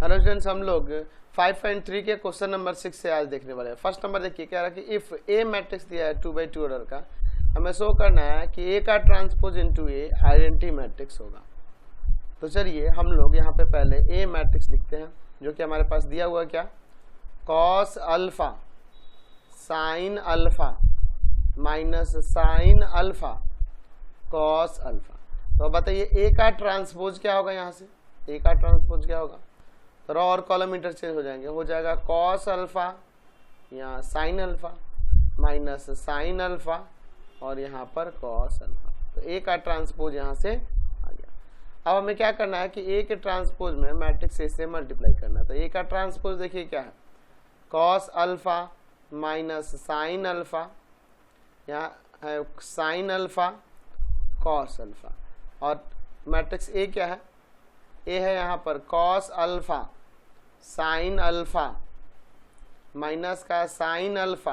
Hello students, हम लोग 5.3 के क्वेश्चन नंबर 6 से आज देखने वाले हैं। फर्स्ट नंबर देखिए, क्या रहा कि इफ ए मैट्रिक्स दिया है 2x2 ऑर्डर का, हमें शो करना है कि ए का ट्रांसपोज इनटू ए आइडेंटिटी मैट्रिक्स होगा। तो चलिए हम लोग यहाँ पे पहले ए मैट्रिक्स लिखते हैं, जो कि हमारे पास दिया हुआ क्या, cos alpha sine alpha minus sine alpha cos alpha. तो अब बताइए ए का ट्रांसपोज क्या होगा, यहाँ से ए का ट्रांसपोज क्या होगा। तो रॉ और कॉलम इंटरचेंज हो जाएंगे, हो जाएगा कॉस अल्फा यहाँ sign alpha minus sine alpha और यहाँ पर कॉस अल्फा। तो ए का ट्रांसपोज यहाँ से आ गया। अब हमें क्या करना है कि ए के ट्रांसपोज में मैट्रिक्स ए से मल्टीप्लाई करना है। तो ए का ट्रांसपोज देखिए क्या है, cos alpha minus sine alpha, यहाँ है साइन अल्फा कॉस अल्फा, और मैट्रिक्स ए क्या है, ए है यहाँ पर cos alpha sine alpha minus का साइन अल्फा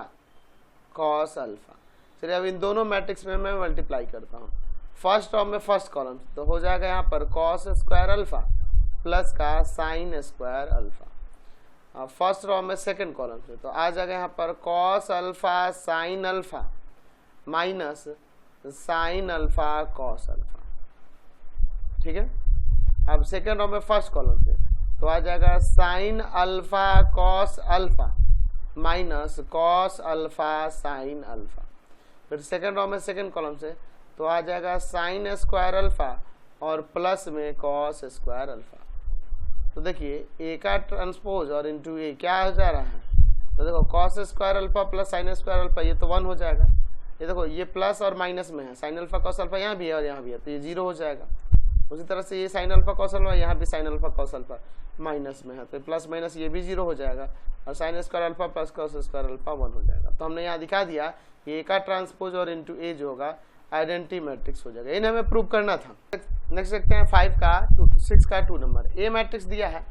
कॉस अल्फा। चलिए अब इन दोनों मैट्रिक्स में मैं मल्टीप्लाई करता हूँ, फर्स्ट रो में फर्स्ट कॉलम, तो हो जाएगा यहाँ पर कॉस स्क्वायर अल्फा प्लस का sine square alpha. First row में सेकंड कॉलम से तो आ जाएगा यहाँ पर cos alpha sine alpha minus sine alpha cos alpha. ठीक है, अब सेकेंड रो में फर्स्ट कॉलम से तो आ जाएगा sine alpha cos alpha minus cos alpha sine alpha. फिर सेकेंड रो में सेकेंड कॉलम से तो आ जाएगा साइन स्क्वायर अल्फा और प्लस में कॉस स्क्वायर अल्फा। तो देखिए ए का ट्रांसपोज और इनटू ए क्या हो जा रहा है, तो देखो cos square alpha plus sign square alpha, ये तो 1 हो जाएगा। ये देखो ये प्लस और माइनस में है, साइन अल्फा कॉस अल्फा यहाँ भी है और यहाँ भी है, तो ये 0 हो जाएगा। उसी तरह से ये साइन अल्फा कॉस अल्फा, यहाँ भी sign alpha cos alpha minus में है, तो प्लस माइनस ये भी 0 हो जाएगा, और sign square alpha plus cos square alpha 1 हो जाएगा। तो हमने यहाँ दिखा दिया कि ए का ट्रांसपोज और इनटू ए जो होगा आइडेंटिटी मैट्रिक्स हो जाएगा। इन्हें हमें प्रूव करना था। नेक्स्ट देखते हैं 6 का 2 नंबर। ए मैट्रिक्स दिया है,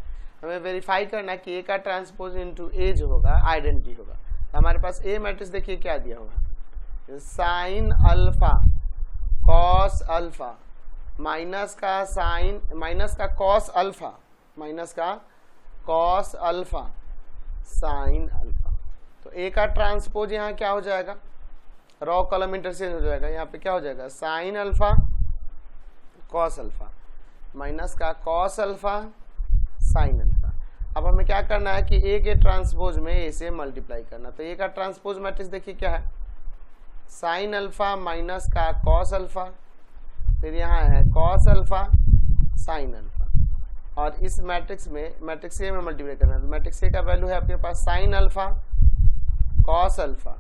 हमें वेरीफाई करना है कि ए का ट्रांसपोज इनटू ए जो होगा आइडेंटिटी होगा। तो हमारे पास ए मैट्रिक्स देखिए क्या दिया होगा, sign alpha cos alpha minus का साइन माइनस का कॉस अल्फा माइनस का कॉस अल्फा साइन अल्फा। तो ए का ट्रांसपोज यहाँ क्या हो जाएगा, रॉ कॉलम इंटरचेंज हो जाएगा, यहाँ पे क्या हो जाएगा sine alpha cos alpha minus का कॉस अल्फा साइन अल्फा। अब हमें क्या करना है कि ए के ट्रांसपोज में ए से मल्टीप्लाई करना। तो ए का ट्रांसपोज मैट्रिक्स देखिए क्या है, साइन अल्फा माइनस का कॉस अल्फा, फिर यहाँ है कॉस अल्फा साइन अल्फा, और इस मैट्रिक्स में मैट्रिक्स ए में मल्टीप्लाई करना है। तो मैट्रिक्स ए का वैल्यू है आपके पास sine alpha cos alpha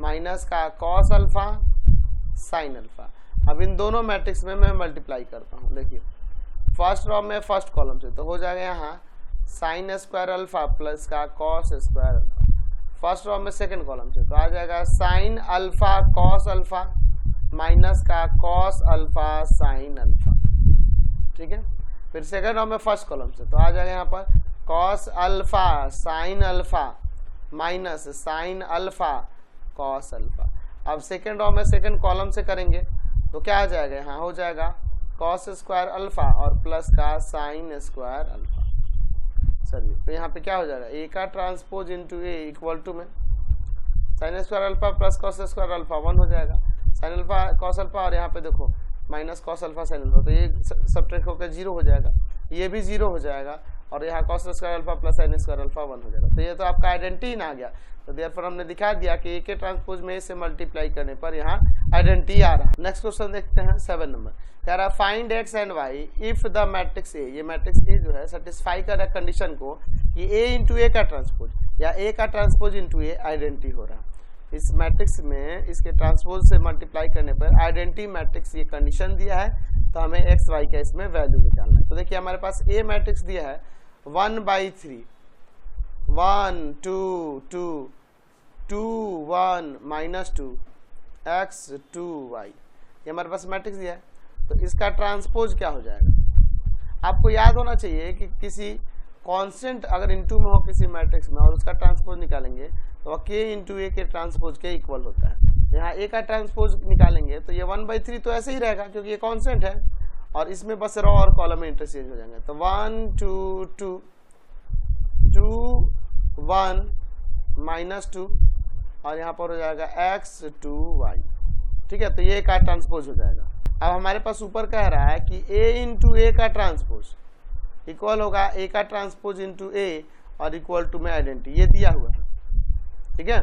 minus का कॉस अल्फा साइन अल्फा। अब इन दोनों मैट्रिक्स में मैं मल्टीप्लाई करता हूँ। देखिए फर्स्ट रो में फर्स्ट कॉलम से तो हो जाएगा यहाँ साइन स्क्वायर अल्फा प्लस का cos square alpha. First row में सेकंड कॉलम से तो आ जाएगा sine alpha cos alpha minus का कॉस अल्फा साइन अल्फा। ठीक है, फिर सेकंड रो में फर्स्ट कॉलम से तो आ जाएगा यहाँ पर cos alpha sine alpha minus sine alpha cos alpha. अब सेकंड रो में सेकंड कॉलम से करेंगे तो क्या आ जाएगा, यहाँ हो जाएगा कॉस स्क्वायर अल्फा और प्लस का साइन स्क्वायर अल्फा। चलिए तो यहाँ पे क्या हो जाएगा, ए का transpose into A equal to में sine square alpha plus cos square alpha 1 हो जाएगा, साइन अल्फा कॉस अल्फा और यहाँ पे देखो minus cos alpha sine alpha, तो ये सब्ट्रैक्ट होकर 0 हो जाएगा, ये भी 0 हो जाएगा, और यहाँ cos square alpha plus sign square alpha 1 हो जाएगा। तो ये तो आपका आइडेंटिटी ना आ गया। तो देयरफॉर हमने दिखा दिया कि ए के ट्रांसपोज में ए से मल्टीप्लाई करने पर यहाँ आइडेंटिटी आ रहा है। नेक्स्ट क्वेश्चन देखते हैं 7 नंबर। कह रहा है find x and y if the matrix A, ये मैट्रिक्स ए जो है सेटिस्फाई कर रहा है कंडीशन को कि ए इंटू ए का ट्रांसपोज या ए का ट्रांसपोज इंटू ए आइडेंटिटी हो रहा है। इस मैट्रिक्स में इसके ट्रांसपोज से मल्टीप्लाई करने पर आइडेंटिटी मैट्रिक्स ये कंडीशन दिया है, तो हमें एक्स वाई का इसमें वैल्यू निकालना है। तो देखिए हमारे पास ए मैट्रिक्स दिया है 1/3 1 2 2 2 1 -2 x 2 y, ये हमारे पास मैट्रिक्स दिया है। तो इसका ट्रांसपोज क्या हो जाएगा, आपको याद होना चाहिए कि किसी कांस्टेंट अगर इनटू में हो किसी मैट्रिक्स में और उसका ट्रांसपोज निकालेंगे तो k इंटू ए के ट्रांसपोज के इक्वल होता है। यहाँ ए का ट्रांसपोज निकालेंगे तो ये 1/3 तो ऐसे ही रहेगा क्योंकि ये कांस्टेंट है, और इसमें बस रॉ और कॉलम में इंटरचेंज हो जाएंगे। तो 1 2 2 1 -2 और यहाँ पर हो जाएगा x2y। ठीक है, तो ये का ट्रांसपोज हो जाएगा। अब हमारे पास ऊपर कह रहा है कि a इंटू ए का ट्रांसपोज इक्वल होगा a का ट्रांसपोज इंटू a और इक्वल टू में आइडेंटिटी, ये दिया हुआ है। ठीक है,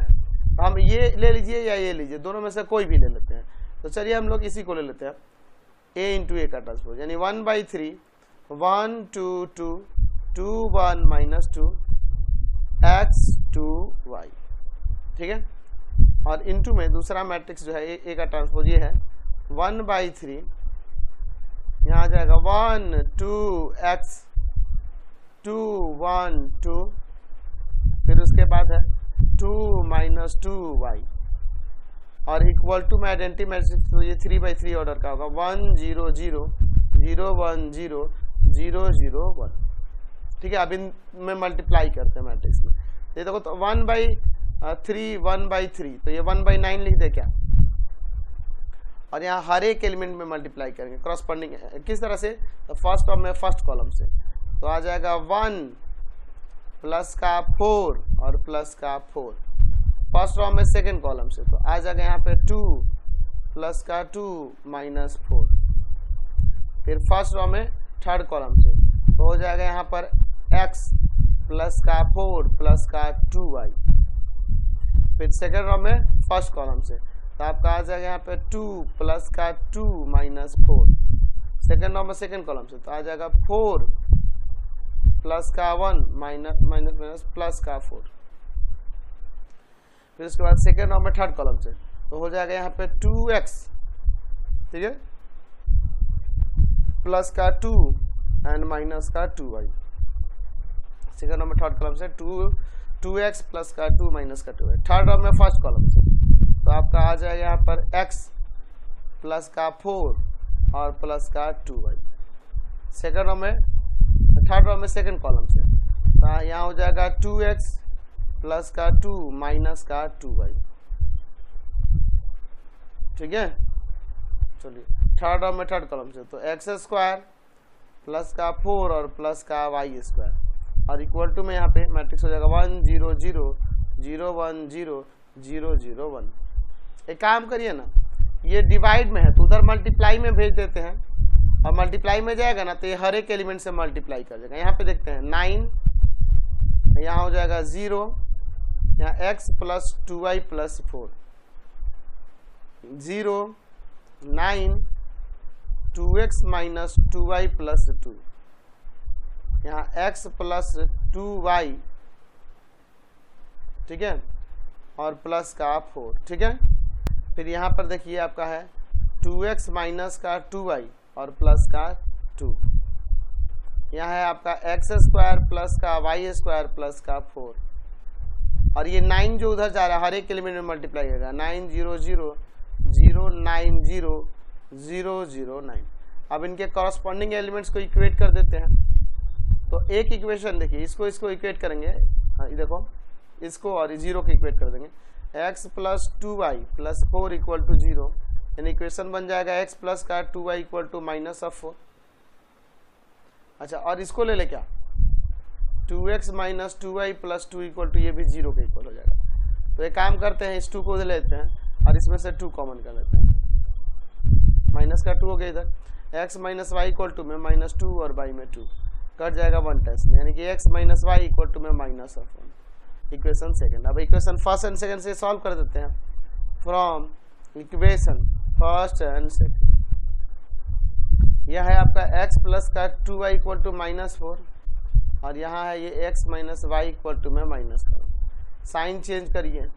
तो हम ये ले लीजिए या ये लीजिए, दोनों में से कोई भी ले लेते हैं। तो चलिए हम लोग इसी को ले लेते हैं, a इंटू ए का ट्रांसपोज, यानी 1/3 1 2 2 2 1 -2 x2y। ठीक है, और इनटू में दूसरा मैट्रिक्स जो है ए का ट्रांसपोज ये है 1/3, यहाँ आ जाएगा 1 2 x 2 1 2, फिर उसके बाद है 2 -2y और इक्वल टू में आइडेंटिटी मैट्रिक्स, तो ये 3/3 ऑर्डर का होगा 1 0 0 0 1 0 0 0 1। ठीक है, अब इनमें मल्टीप्लाई करते हैं मैट्रिक्स में। ये देखो तो 1/3 1/3, तो ये 1/9 लिख दे क्या, और यहाँ हर एक एलिमेंट में मल्टीप्लाई करेंगे क्रॉसपॉन्डिंग। किस तरह से, तो फर्स्ट टर्म में फर्स्ट कॉलम से, तो आ जाएगा 1 प्लस का 4 और प्लस का 4, फर्स्ट रॉ में सेकेंड कॉलम से, तो आ जाएगा यहाँ पे 2 प्लस का 2 -4, फिर फर्स्ट रॉ में थर्ड कॉलम से, तो हो जाएगा यहाँ पर x प्लस का 4 प्लस का 2y, फिर सेकेंड रॉ में फर्स्ट कॉलम से, तो आपका आ जाएगा यहाँ पे 2 प्लस का 2 -4, सेकेंड रॉ में सेकेंड कॉलम से, तो आ जाएगा 4 प्लस का 1 माइनस प्लस का 4, फिर उसके बाद सेकेंड रॉ में थर्ड कॉलम से, तो हो जाएगा यहाँ पे 2x, ठीक है, प्लस का 2 एंड माइनस का 2y, सेकेंड रॉ में थर्ड कॉलम से 2x प्लस का 2 माइनस का 2y, थर्ड रॉ में फर्स्ट कॉलम से, तो आपका आ जाएगा यहाँ पर x प्लस का 4 और प्लस का 2y, सेकेंड रॉ में थर्ड रॉ में सेकेंड कॉलम से, तो यहाँ हो जाएगा 2x प्लस का 2 माइनस का 2y। ठीक है, चलिए थर्ड रॉ में थर्ड कॉलम से, तो x² प्लस का 4 और प्लस का y² और इक्वल टू में यहाँ पे मैट्रिक्स हो जाएगा 1 0 0 0 1 0 0 0 1। एक काम करिए ना, ये डिवाइड में है तो उधर मल्टीप्लाई में भेज देते हैं, और मल्टीप्लाई में जाएगा ना तो ये हर एक एलिमेंट से मल्टीप्लाई कर जाएगा। यहाँ पे देखते हैं 9, यहाँ हो जाएगा 0, यहाँ x plus 2y plus 4, 0 9 2x minus 2y plus 2, यहाँ x प्लस 2y, ठीक है, और प्लस का 4। ठीक है, फिर यहाँ पर देखिए आपका है 2x माइनस का 2y और प्लस का 2, यहाँ है आपका x² प्लस का y² प्लस का 4, और ये 9 जो उधर जा रहा है हर एक एलिमेंट में मल्टीप्लाई करेगा 9 0 0 0 9 0 0 0 9। अब इनके कॉरस्पॉन्डिंग एलिमेंट्स को इक्वेट कर देते हैं, तो एक इक्वेशन देखिए, इसको इक्वेट करेंगे, हाँ ये देखो, इसको और 0 को इक्वेट कर देंगे, x plus 2y plus 4 equal to 0, यानी इक्वेशन बन जाएगा x प्लस का 2y equal to minus of 4। अच्छा, और इसको ले ले क्या, 2x minus 2y plus 2 equal to, ये भी 0 के इक्वल हो जाएगा। तो एक काम करते हैं, इस 2 को लेते हैं और इसमें से 2 कॉमन कर लेते हैं, माइनस का 2 हो गया इधर, x minus y equal to में -2 और y में 2 कट जाएगा 1 टाइम्स में, यानी कि x minus y equal to में माइनस ऑफ 1। इक्वेशन सेकंड, अब इक्वेशन फर्स्ट एंड सेकंड से सॉल्व कर देते हैं, from equation first and second, यह है आपका x प्लस का 2y इक्वल टू -4 और यहाँ है ये x minus y equal to में -4। साइन चेंज करिए,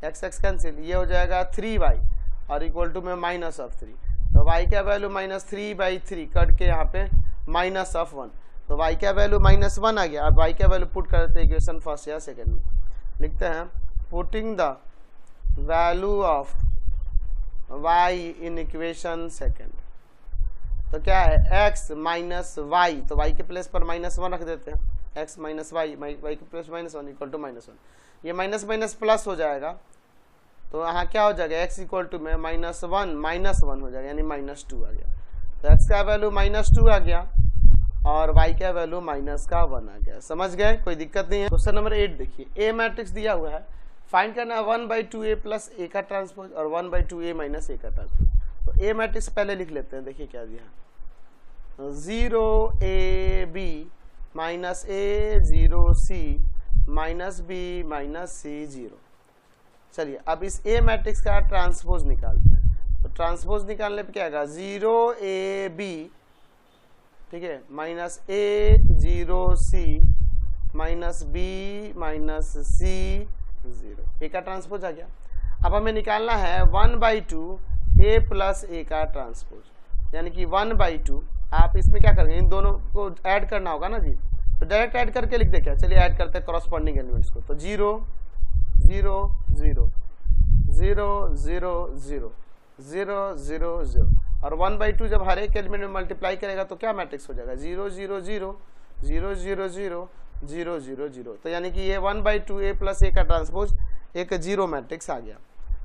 x कैंसिल, ये हो जाएगा 3y और इक्वल टू में -3, तो y का वैल्यू -3/3 कट के यहाँ पे -1, तो y का वैल्यू -1 आ गया। अब y का वैल्यू पुट कर देते हैं इक्वेशन फर्स्ट या सेकंड में, लिखते हैं putting the value of y in equation second, तो क्या है x माइनस वाई, तो y के प्लेस पर -1 रख देते हैं, x माइनस वाई, y के प्लेस -1 इक्वल टू -1, ये माइनस माइनस प्लस हो जाएगा, तो यहाँ क्या हो जाएगा x इक्वल टू में -1 हो जाएगा, यानी -2 आ गया, तो x का वैल्यू -2 आ गया और y का वैल्यू माइनस का 1 आ गया। समझ गए, कोई दिक्कत नहीं है। क्वेश्चन नंबर 8 देखिए, ए मैट्रिक्स दिया हुआ है, फाइंड करना है 1/2a प्लस ए का ट्रांसपोज और 1/2a माइनस ए का ट्रांसपोज। तो ए मैट्रिक्स पहले लिख लेते हैं, देखिए क्या दिया, 0ab minus a 0c minus b minus c 0। चलिए अब इस ए मैट्रिक्स का ट्रांसपोज निकालते हैं। तो ट्रांसपोज निकालने पे क्या आएगा, 0ab, ठीक है, minus a 0c minus b minus c 0। ए का ट्रांसपोज आ गया। अब हमें निकालना है 1/2 a प्लस a का ट्रांसपोज, यानी कि 1/2। आप इसमें क्या करेंगे, इन दोनों को ऐड करना होगा ना जी, तो डायरेक्ट ऐड करके लिख दे क्या। चलिए ऐड करते हैं कॉरस्पॉन्डिंग एलिमेंट्स को। तो 0 0 0 0 0 0 0 0 0 और 1/2 जब हर एक एलिमेंट में मल्टीप्लाई करेगा तो क्या मैट्रिक्स हो जाएगा, 0 0 0 0 0 0 0 0 0। तो यानी कि ये 1/2 a प्लस a का ट्रांसपोज एक 0 मैट्रिक्स आ गया।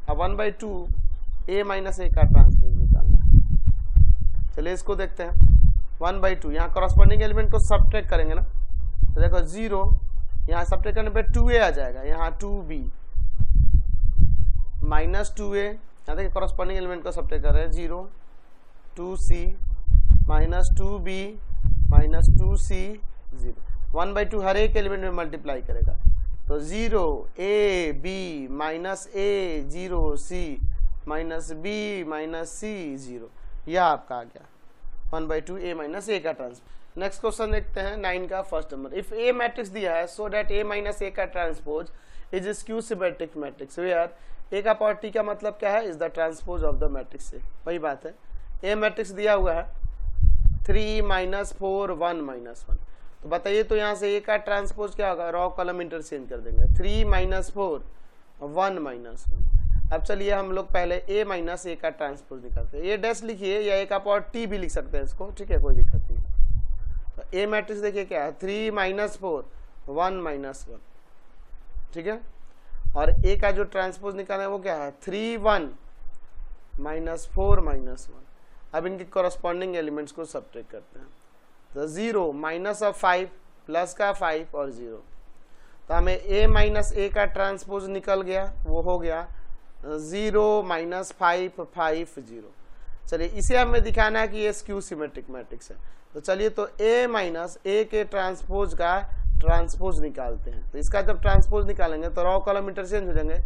अब 1/2 a माइनस a का ट्रांसपोज निकालना है। चलिए इसको देखते हैं। 1/2 यहाँ कॉरस्पॉन्डिंग एलिमेंट को सब्ट्रैक्ट करेंगे ना, तो देखो 0 यहाँ सब्ट्रैक्ट करने पे 2a आ जाएगा, यहाँ 2b माइनस 2a, यहाँ देखिए कॉरस्पॉन्डिंग एलिमेंट को सब्ट्रैक्ट कर रहे हैं, 0 2c minus 2b minus 2c 0। 1/2 हर एक एलिमेंट में मल्टीप्लाई करेगा, तो 0ab minus a 0c minus b minus c 0, यह आपका आ गया 1/2 a माइनस a का ट्रांसपोज। नेक्स्ट क्वेश्चन देखते हैं 9 का first number. If A matrix दिया है so that a minus a का transpose is skew symmetric matrix where a का पावर t का मतलब क्या है, is the transpose of the matrix A. वही बात है, ए मैट्रिक्स दिया हुआ है 3 माइनस 4 1 माइनस 1। तो बताइए, तो यहाँ से a का ट्रांसपोज क्या होगा, रॉ कॉलम इंटरचेंज कर देंगे, 3 माइनस 4 1 माइनस 1। अब चलिए हम लोग पहले a माइनस a का ट्रांसपोज निकालते हैं। a डैश लिखिए या a का पावर t भी लिख सकते हैं इसको, ठीक है, कोई दिक्कत नहीं। तो a मैट्रिक्स देखिए क्या है, 3 माइनस 4 1 माइनस 1, ठीक है, और a का जो ट्रांसपोज निकालना है वो क्या है, 3 1 माइनस 4 माइनस 1। अब इनके कॉरस्पॉन्डिंग एलिमेंट्स को सब्ट्रैक्ट करते हैं। तो 0 माइनस ऑफ 5 प्लस का 5 और 0, तो हमें a माइनस a का ट्रांसपोज निकल गया, वो हो गया 0 माइनस 5 5 0। चलिए इसे हमें दिखाना है कि ये स्क्यू सिमेट्रिक मैट्रिक्स है। तो चलिए तो a माइनस a के ट्रांसपोज का ट्रांसपोज निकालते हैं। तो इसका जब ट्रांसपोज निकालेंगे तो रॉ कॉलम इंटरचेंज हो जाएंगे,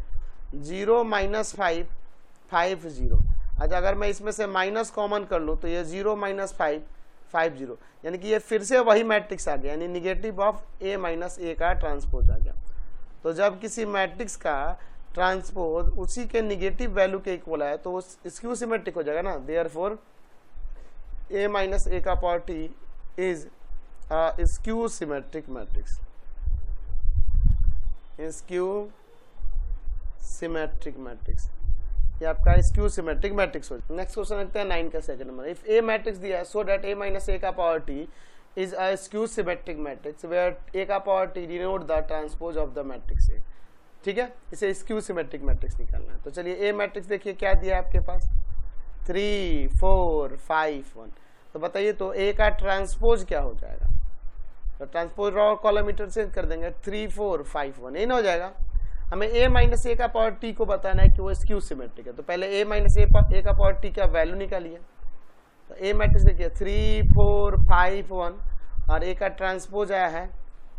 0 माइनस 5 5 0। अच्छा अगर मैं इसमें से माइनस कॉमन कर लूँ तो ये 0 माइनस 5 5 0, यानी कि ये फिर से वही मैट्रिक्स आ गया, यानी negative of a minus a का ट्रांसपोज आ गया। तो जब किसी मैट्रिक्स का ट्रांसपोज उसी के निगेटिव वैल्यू के इक्वल है तो वो स्क्यू सिमेट्रिक हो जाएगा ना। देयरफॉर a माइनस a का power t is skew symmetric matrix, skew symmetric matrix, ये आपका स्क्यू सिमेट्रिक मैट्रिक्स हो। नेक्स्ट क्वेश्चन देखते हैं 9 का second number. If A matrix दिया है so that a minus a का power t is a skew symmetric matrix where a का power t denote the transpose of the matrix A. ठीक है, इसे स्क्यू सिमेट्रिक मैट्रिक्स निकालना है। तो चलिए ए मैट्रिक्स देखिए क्या दिया है आपके पास, 3 4 5 1। तो बताइए तो ए का ट्रांसपोज क्या हो जाएगा, तो ट्रांसपोज रॉ कॉलम इंटरचेंज कर देंगे, 3 4 5 1 इन हो जाएगा। हमें a माइनस a का पावर t को बताना है कि वो स्क्यू सिमेट्रिक है। तो पहले a माइनस a का पावर t का वैल्यू निकालिए। तो a मैट्रिक्स देखिए 3 4 5 1 और a का ट्रांसपोज आया है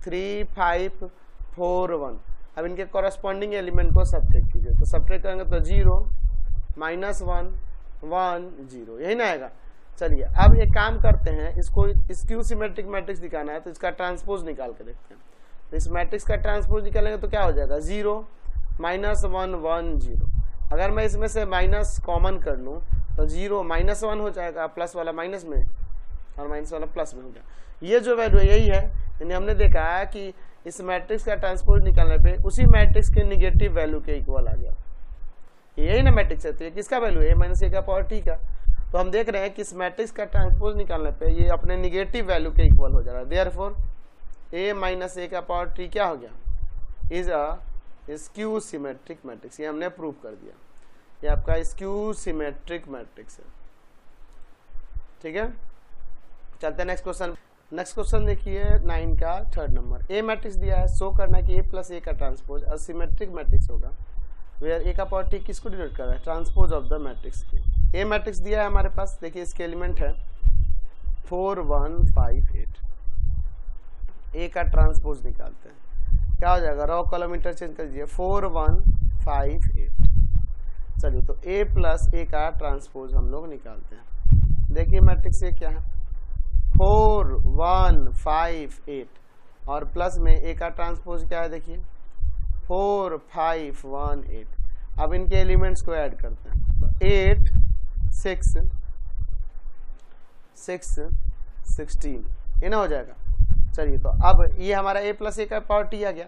3 5 4 1। अब इनके कॉरस्पॉन्डिंग एलिमेंट को सब्ट्रैक्ट कीजिए। तो सब्ट्रैक्ट करेंगे तो 0 माइनस 1 1 0, यही ना आएगा। चलिए अब एक काम करते हैं, इसको स्क्यू सिमेट्रिक मैट्रिक्स दिखाना है तो इसका ट्रांसपोज निकाल के देखते हैं। तो इस मैट्रिक्स का ट्रांसपोज निकालेंगे तो क्या हो जाएगा, 0 माइनस 1 1 0। अगर मैं इसमें से माइनस कॉमन कर लूँ तो 0 माइनस 1 हो जाएगा, प्लस वाला माइनस में और माइनस वाला प्लस में हो गया। ये जो वैल्यू है यही है, यानी हमने देखा है कि इस मैट्रिक्स का ट्रांसपोज निकालने पे उसी मैट्रिक्स के निगेटिव वैल्यू के इक्वल आ गया। यही ना मैट्रिक्स है, तो ये किसका वैल्यू है, a माइनस a का पावर t का। तो हम देख रहे हैं कि इस मैट्रिक्स का ट्रांसपोज निकालने पे ये अपने निगेटिव वैल्यू के इक्वल हो जा रहा है। देयरफॉर a माइनस a का पावर t क्या हो गया, is a skew symmetric matrix. ये हमने प्रूव कर दिया, ये आपका स्क्यू सिमेट्रिक मैट्रिक्स है। ठीक है, चलते हैं नेक्स्ट क्वेश्चन। नेक्स्ट क्वेश्चन देखिए 9 का थर्ड नंबर। ए मैट्रिक्स दिया है, शो करना है कि ए प्लस ए का ट्रांसपोज असिमेट्रिक मैट्रिक्स होगा वेयर ए का पावर टी किसको डिनोट कर रहा है, ट्रांसपोज ऑफ द मैट्रिक्स की। ए मैट्रिक्स दिया है हमारे पास, देखिए इसके एलिमेंट है 4 1 5 8। ए का ट्रांसपोज निकालते हैं, क्या हो जाएगा, रॉ कॉलम इंटरचेंज कर दीजिए 4 1 5 8। चलिए तो ए प्लस ए का ट्रांसपोज हम लोग निकालते हैं। देखिए मैट्रिक्स ये क्या है, 4 1 5 8 और प्लस में ए का ट्रांसपोज क्या है, देखिए 4 5 1 8। अब इनके एलिमेंट्स को ऐड करते हैं, तो 8 6 6 16 इतना हो जाएगा। चलिए तो अब ये हमारा ए प्लस ए का पावर टी आ गया।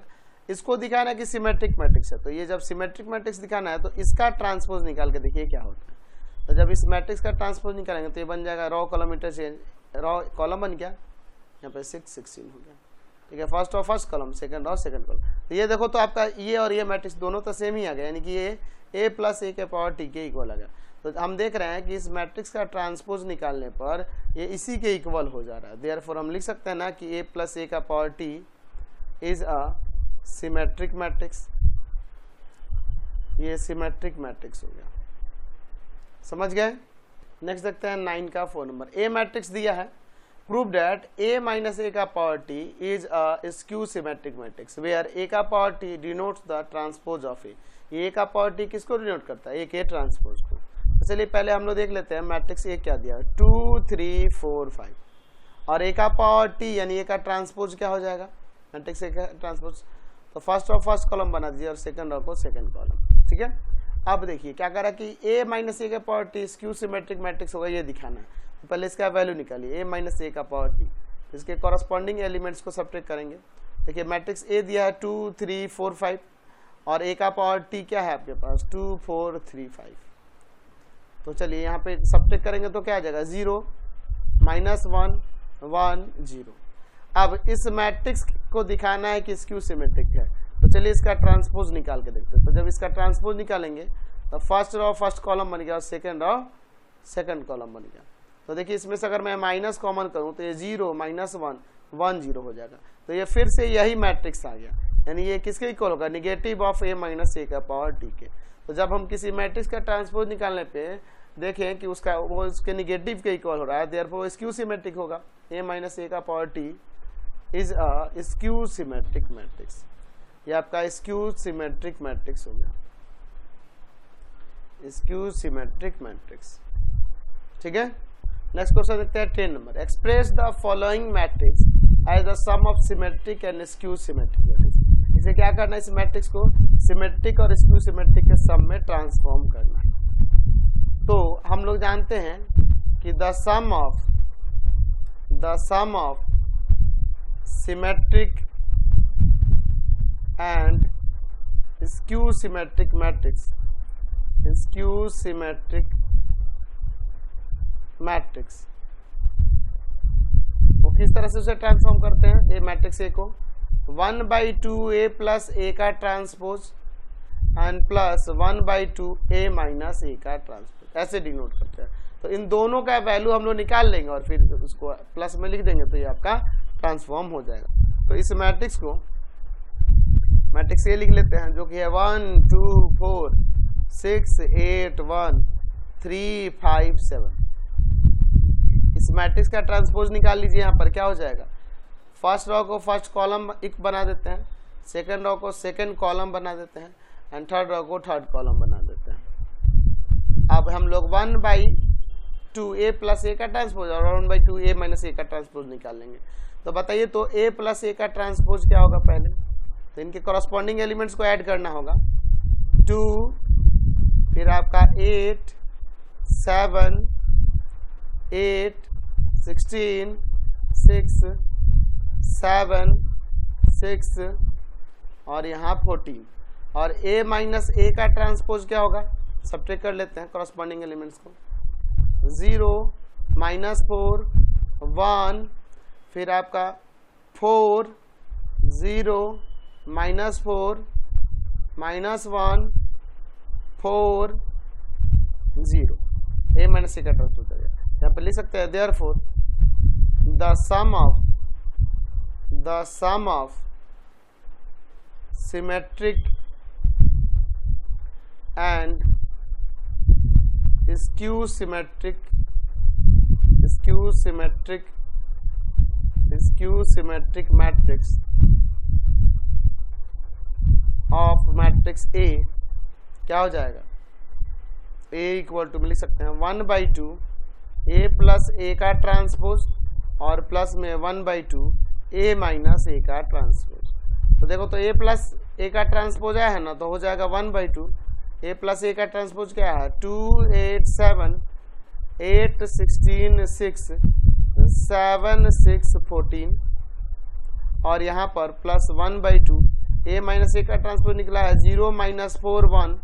इसको दिखाना है कि सिमेट्रिक मैट्रिक्स है, तो ये जब सिमेट्रिक मैट्रिक्स दिखाना है तो इसका ट्रांसपोज निकाल के देखिए क्या होता है। तो जब इस मैट्रिक्स का ट्रांसपोज निकालेंगे तो ये बन जाएगा raw column interchange, raw column बन गया, यहाँ पे 6 16 हो गया, ठीक है। फर्स्ट और फर्स्ट कॉलम, सेकंड और सेकंड कॉलम। तो ये देखो तो आपका ये और ये मैट्रिक्स दोनों तो सेम ही आ गया, यानी कि ये ए प्लस ए के पावर टी के इक्वल आ गया। तो हम देख रहे हैं कि इस मैट्रिक्स का ट्रांसपोज निकालने पर ये इसी के इक्वल हो जा रहा है। देयरफॉर हम लिख सकते हैं ना कि ए प्लस ए का power T is a symmetric matrix. ये सिमेट्रिक मैट्रिक्स हो गया, समझ गए। नेक्स्ट देखते हैं 9 का 4 नंबर। ए मैट्रिक्स दिया है, prove that A minus A का power T is a skew symmetric matrix where A का power T denotes the transpose of A. A का पावर टी किसको डिनोट करता है, ए के ट्रांसपोज को। तो चलिए पहले हम लोग देख लेते हैं मैट्रिक्स ए क्या दिया है, 2 3 4 5 और ए का पावर टी यानी ए का ट्रांसपोज क्या हो जाएगा, मैट्रिक्स ए का ट्रांसपोज। तो फर्स्ट और फर्स्ट कॉलम बना दीजिए और सेकंड रो को सेकंड कॉलम, ठीक है। अब देखिए क्या करा कि ए माइनस ए का power T skew symmetric matrix होगा, ये दिखाना है। तो पहले इसका वैल्यू निकालिए, ए माइनस ए का पावर टी, इसके कॉरस्पॉन्डिंग एलिमेंट्स को सब्ट्रैक्ट करेंगे। देखिए मैट्रिक्स ए दिया है 2 3 4 5 और ए का पावर टी क्या है आपके पास 2 4 3 5। तो चलिए यहाँ पे सब्ट्रैक्ट करेंगे तो क्या आ जाएगा 0 -1 1 0। अब इस मैट्रिक्स को दिखाना है कि स्क्यू सिमेट्रिक है, तो चलिए इसका ट्रांसपोज निकाल के देखते हैं। तो जब इसका ट्रांसपोज निकालेंगे तो फर्स्ट रो फर्स्ट कॉलम बन गया और सेकंड रो सेकंड कॉलम बन गया। तो देखिए इसमें से अगर मैं माइनस कॉमन करूं तो ये 0 -1 1 0 हो जाएगा। तो ये फिर से यही मैट्रिक्स आ गया, यानी ये किसके इक्वल होगा, negative of A minus A का पावर टी के। तो जब हम किसी मैट्रिक्स का ट्रांसपोज निकालने पे देखें कि उसका वो उसके निगेटिव के इक्वल हो रहा है, देयरफॉर वो स्क्यू सिमेट्रिक होगा। ए माइनस ए का power T is a skew symmetric matrix. ये आपका स्क्यू सिमेट्रिक मैट्रिक्स हो गया, स्क्यू सिमेट्रिक मैट्रिक्स, ठीक है। नेक्स्ट क्वेश्चन देखते हैं 10 number. Express the following matrix as the sum of symmetric and skew symmetric matrix. इसे क्या करना है, इस मैट्रिक्स को सिमेट्रिक और स्क्यू सिमेट्रिक के सम में ट्रांसफॉर्म करना है। तो हम लोग जानते हैं कि the sum of symmetric and skew symmetric matrix, skew symmetric matrix वो किस तरह से उसे ट्रांसफॉर्म करते हैं, ए मैट्रिक्स ए को 1/2 ए प्लस ए का transpose and plus 1/2 A minus A का ट्रांसपोज, ऐसे डिनोट करते हैं। तो इन दोनों का वैल्यू हम लोग निकाल लेंगे और फिर उसको प्लस में लिख देंगे तो ये आपका ट्रांसफॉर्म हो जाएगा। तो इस मैट्रिक्स को मैट्रिक्स ए लिख लेते हैं जो कि है 1 2 4 6 8 1 3 5 7। इस मैट्रिक्स का ट्रांसपोज निकाल लीजिए। यहाँ पर क्या हो जाएगा, फर्स्ट रो को फर्स्ट कॉलम एक बना देते हैं, सेकंड रो को सेकंड कॉलम बना देते हैं एंड थर्ड रो को थर्ड कॉलम बना देते हैं। अब हम लोग 1/2 ए प्लस ए का ट्रांसपोज और 1/2 ए माइनस ए का ट्रांसपोज निकाल लेंगे। तो बताइए तो ए प्लस ए का ट्रांसपोज क्या होगा, पहले तो इनके कॉरस्पॉन्डिंग एलिमेंट्स को ऐड करना होगा। 2 फिर आपका 8 7 8 16 6 7 6 और यहाँ 14 और a माइनस ए का ट्रांसपोज क्या होगा, सब्ट्रैक्ट कर लेते हैं कॉरस्पॉन्डिंग एलिमेंट्स को। 0 -4 1 फिर आपका 4 0 -4 -1 4 0 a माइनस ए का ट्रांसपोज करेगा। यहाँ पर लिख सकते हैं therefore the sum of the sum of symmetric and skew symmetric matrix of matrix A क्या हो जाएगा, A इक्वल टू में लिख सकते हैं 1/2 A प्लस A का ट्रांसपोज और प्लस में 1/2 A माइनस A का ट्रांसपोज। तो देखो तो A प्लस A का ट्रांसपोज आया है ना, तो हो जाएगा 1/2 A प्लस A का ट्रांसपोज क्या है 2 8 7 8 16 6 7 6 14 और यहाँ पर प्लस 1/2 A माइनस A का ट्रांसपोज निकला है 0 माइनस 4 1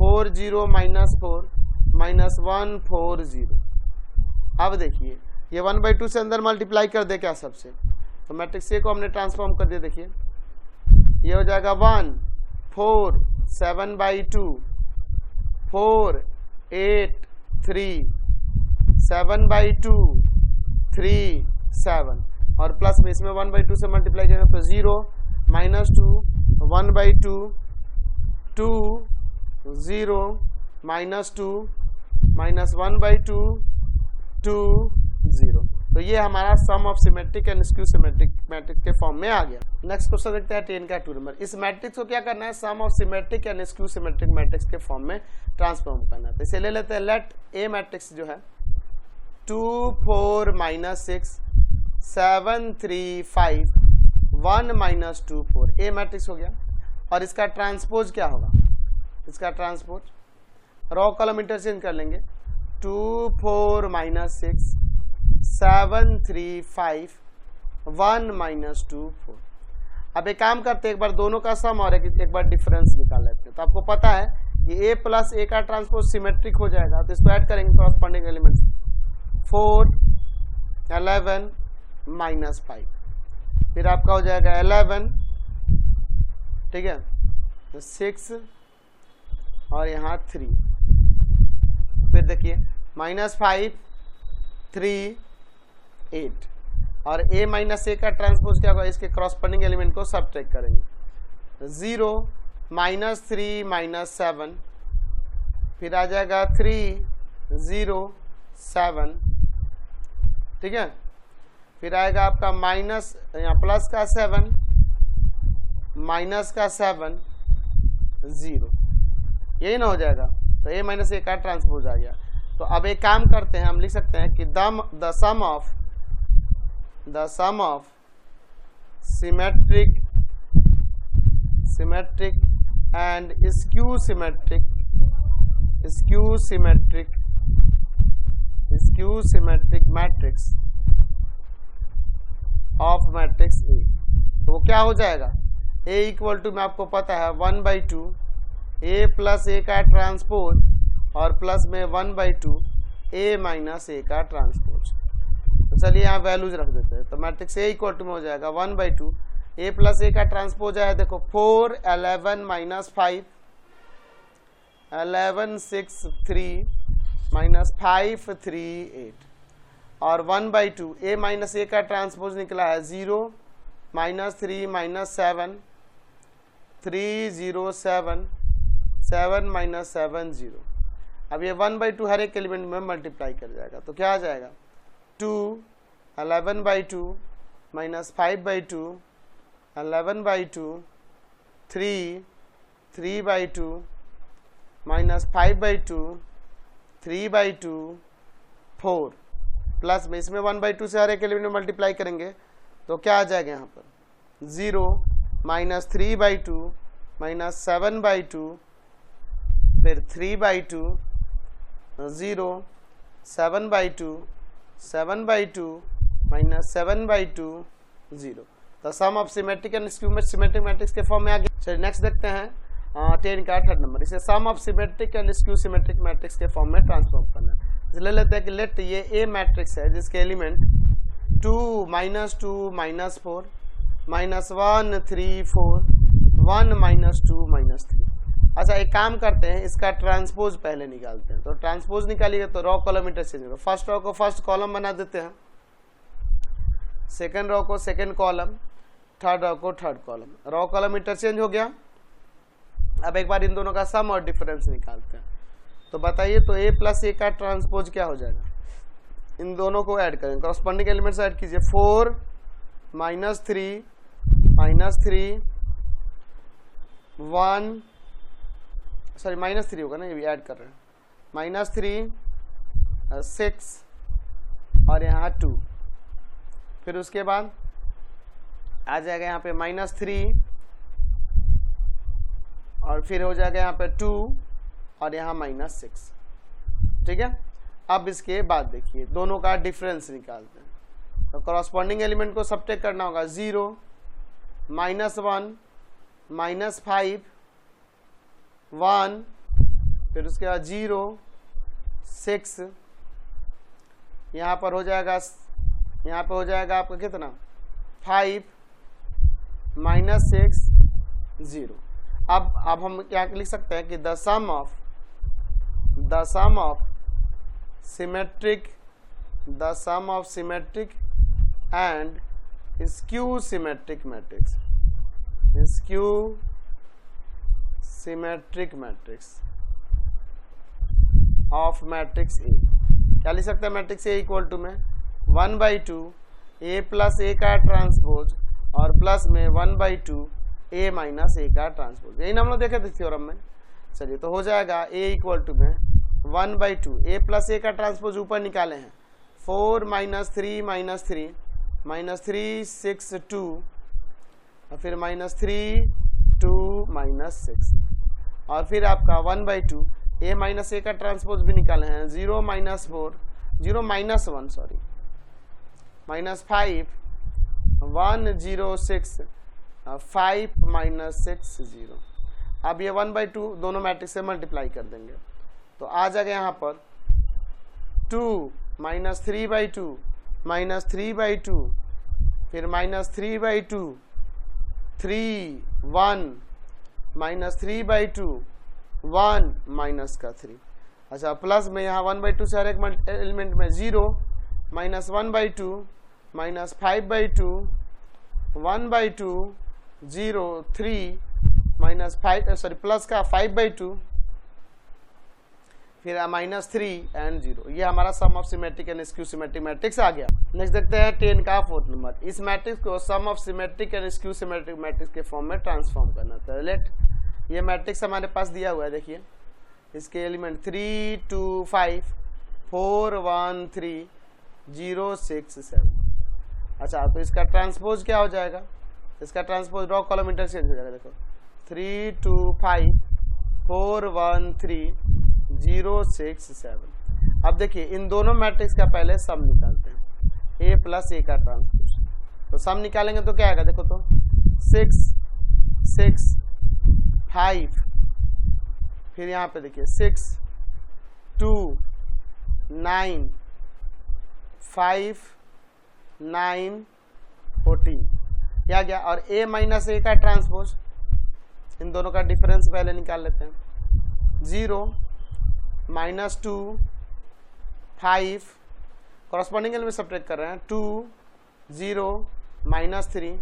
4 0 माइनस 4 माइनस 1 4 0। अब देखिए ये 1/2 से अंदर मल्टीप्लाई कर दे क्या सबसे, तो मैट्रिक्स ए को हमने ट्रांसफॉर्म कर दिया। देखिए ये हो जाएगा 1 4 7/2 4 8 3 7/2 3 7 और प्लस में इसमें 1/2 से मल्टीप्लाई करेंगे तो 0 माइनस 2 1/2 2 0 माइनस 2 माइनस 1/2 2 0। तो ये हमारा sum of symmetric and skew symmetric matrix के फॉर्म में आ गया। नेक्स्ट क्वेश्चन देखते हैं 10 का 2 नंबर। इस मैट्रिक्स को क्या करना है, sum of symmetric and skew symmetric matrix के फॉर्म में ट्रांसफॉर्म करना है। तो इसे ले लेते हैं, लेट ए मैट्रिक्स जो है 2 4 माइनस 6 7 3 5 1 माइनस 2 4 ए मैट्रिक्स हो गया। और इसका ट्रांसपोज क्या होगा, इसका ट्रांसपोज रॉ कॉलम इंटरचेंज कर लेंगे 2 4 माइनस 6 7 3 5 1 माइनस 2 4। अब एक काम करते हैं, एक बार दोनों का सम और एक बार डिफरेंस निकाल लेते हैं। तो आपको पता है कि a प्लस a का ट्रांसपोज सिमेट्रिक हो जाएगा, तो इसको ऐड करेंगे कॉरस्पॉन्डिंग एलिमेंट्स 4 11 माइनस 5 फिर आपका हो जाएगा 11 ठीक है, तो 6 और यहाँ 3 फिर देखिए माइनस 5 3 8 और a माइनस a का ट्रांसपोज क्या होगा, इसके क्रॉसपॉन्डिंग एलिमेंट को सबट्रैक्ट करेंगे 0 माइनस 3 माइनस 7 फिर आ जाएगा 3 0 7 ठीक है, फिर आएगा आपका माइनस यहाँ प्लस का 7 माइनस का 7 0, यही ना हो जाएगा। तो a माइनस a का ट्रांसपोज आ गया। तो अब एक काम करते हैं, हम लिख सकते हैं कि the sum of symmetric and skew symmetric matrix of matrix A. तो वो क्या हो जाएगा, a इक्वल टू में आपको पता है 1/2 a प्लस a का ट्रांसपोज और प्लस में 1/2 a माइनस a का ट्रांसपोज। तो चलिए यहाँ वैल्यूज रख देते हैं। तो मैट्रिक्स a इक्वल टू में हो जाएगा 1/2 a प्लस a का ट्रांसपोज है, देखो 4 11 माइनस 5 11 6 3 माइनस 5 3 8 और 1/2 a माइनस a का ट्रांसपोज निकला है 0 माइनस 3 माइनस 7 3 0 7 7 माइनस 7 0। अब ये 1/2 हर एक एलिमेंट में मल्टीप्लाई कर जाएगा, तो क्या आ जाएगा 2 11/2 माइनस 5/2 11/2 3 3/2 माइनस 5/2 3/2 4 प्लस में इसमें 1/2 से हर एक एलिमेंट में मल्टीप्लाई करेंगे तो क्या आ जाएगा यहाँ पर 0 माइनस 3/2 माइनस 7/2 फिर 3/2 0 7/2 7/2 माइनस 7/2 0। तो sum of symmetric and skew symmetric matrix के फॉर्म में आ गया। चलिए नेक्स्ट देखते हैं 10 का 3rd नंबर। इसे sum of symmetric and skew symmetric matrix के फॉर्म में ट्रांसफॉर्म करना है। ले लेते हैं कि लेट ये ए मैट्रिक्स है जिसके element 2 minus 2 minus 4 minus 1 3 4 1 minus 2 minus 3। अच्छा एक काम करते हैं, इसका ट्रांसपोज पहले निकालते हैं। तो ट्रांसपोज निकालिएगा तो रॉ कॉलम इंटरचेंज होगा। फर्स्ट रॉ को फर्स्ट कॉलम बना देते हैं, सेकंड रॉ को सेकंड कॉलम थर्ड रो को third column, row column interchange हो गया। अब एक बार इन दोनों का सम और डिफरेंस निकालते हैं। तो बताइए, तो ए प्लस ए का ट्रांसपोज क्या हो जाएगा? इन दोनों को ऐड करें, कॉरस्पॉन्डिंग एलिमेंट्स ऐड कीजिए। 4 -3 -3 1, सॉरी -3 होगा ना, ये भी ऐड कर रहे हैं, -3 6 और यहाँ 2। फिर उसके बाद आ जाएगा यहाँ पे -3 और फिर हो जाएगा यहाँ पे 2 और यहाँ -6। ठीक है। अब इसके बाद देखिए दोनों का डिफरेंस निकालते हैं। तो कॉरस्पॉन्डिंग एलिमेंट को सबट्रैक्ट करना होगा। 0 -1 -5 1, फिर उसके बाद 0 6, यहाँ पर हो जाएगा, यहाँ पे हो जाएगा आपका कितना 5 -6 0। अब हम क्या लिख सकते हैं कि the sum of symmetric and skew symmetric matrix of matrix A, क्या लिख सकते हैं? मैट्रिक्स ए इक्वल टू में 1/2 ए प्लस ए का ट्रांसपोज और प्लस में 1/2 ए माइनस ए का ट्रांसपोज। यही ना हम लोग देखे थे थ्योरम में। चलिए, तो हो जाएगा ए इक्वल टू में 1/2 ए प्लस ए का ट्रांसपोज ऊपर निकाले हैं 4 -3 -3 -3 6 2 और फिर -3 2 -6 और फिर आपका 1/2 ए माइनस ए का ट्रांसपोज भी निकाले हैं 0 -4 0 -1 सॉरी -5 1 0 6 5 -6 0। अब ये 1/2 दोनों मैट्रिक्स से मल्टीप्लाई कर देंगे तो आ जाएगा यहाँ पर 2 -3/2 -3/2 फिर -3/2 3 1 -3/2 1 माइनस का 3। अच्छा, प्लस में यहाँ 1/2 से हर एक एलिमेंट में 0 -1/2 -5/2 1/2 0 3 -5 सॉरी प्लस का 5/2 फिर -3 एंड 0। ये हमारा sum of symmetric and skew symmetric matrix आ गया। नेक्स्ट देखते हैं 10 का 4th नंबर। इस मैट्रिक्स को sum of symmetric and skew symmetric matrix के फॉर्म में ट्रांसफॉर्म करना था। लेट ये मैट्रिक्स हमारे पास दिया हुआ है, देखिए इसके एलिमेंट 3 2 5 4 1 3 0 6 7। अच्छा, तो इसका ट्रांसपोज क्या हो जाएगा? इसका ट्रांसपोज रो कॉलम इंटरचेंज हो जाएगा। देखो 3 2 5 4 1 3 0 6 7। अब देखिए इन दोनों मैट्रिक्स का पहले सम निकालते हैं, ए प्लस ए का ट्रांसपोज। तो सम निकालेंगे तो क्या आएगा? देखो तो 6 6 5 फिर यहाँ पे देखिए 6 2 9 5 9 14 क्या गया? और a माइनस ए का ट्रांसपोज, इन दोनों का डिफरेंस पहले निकाल लेते हैं। 0 -2 5 कॉरस्पॉन्डिंग एलिमेंट सबट्रैक्ट कर रहे हैं 2 0 -3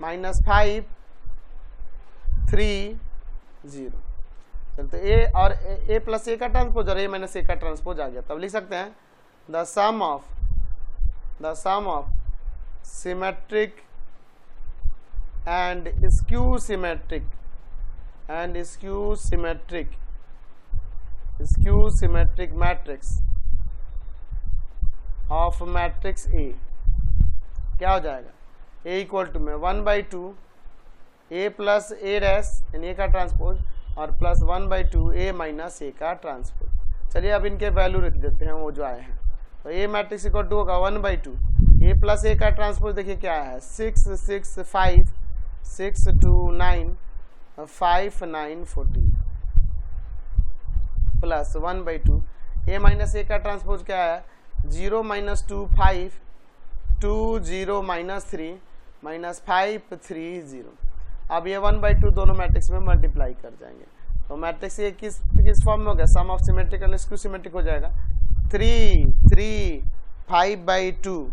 -5 3 0। चलते ए और ए प्लस ए का ट्रांसपोज और ए माइनस ए का ट्रांसपोज आ गया। तब लिख सकते हैं the sum of symmetric and skew symmetric matrix of matrix A क्या हो जाएगा? ए इक्वल टू में 1/2 ए प्लस ए डैश यानी ए का ट्रांसपोज और प्लस 1/2 ए माइनस ए का ट्रांसपोज। चलिए अब इनके वैल्यू लिख देते हैं वो जो आए हैं। तो ए मैट्रिक्स इक्वल टू होगा 1/2 ए प्लस ए का ट्रांसपोज देखिए क्या है 6 6 5 6 2 9 5 9 14 प्लस 1/2 ए माइनस ए का ट्रांसपोज क्या है 0 -2 5 2 0 -3 -5 3 0। अब ये 1/2 दोनों मैट्रिक्स में मल्टीप्लाई कर जाएंगे तो मैट्रिक्स ये किस फॉर्म में हो गया? Sum of symmetric and skew symmetric हो जाएगा। 3 3 5/2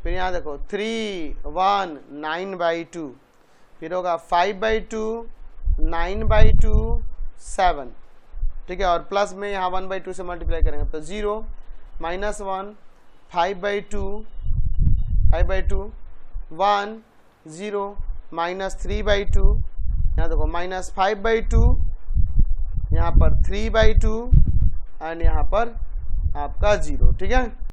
फिर यहाँ देखो 3 1 9/2, फिर होगा 5/2 9/2 7, ठीक है। और प्लस में यहाँ 1/2 से मल्टीप्लाई करेंगे तो 0 -1 5/2 5/2 1 0 -3/2, यहाँ देखो -5/2, यहाँ पर 3/2 एंड यहाँ पर आपका 0, ठीक है।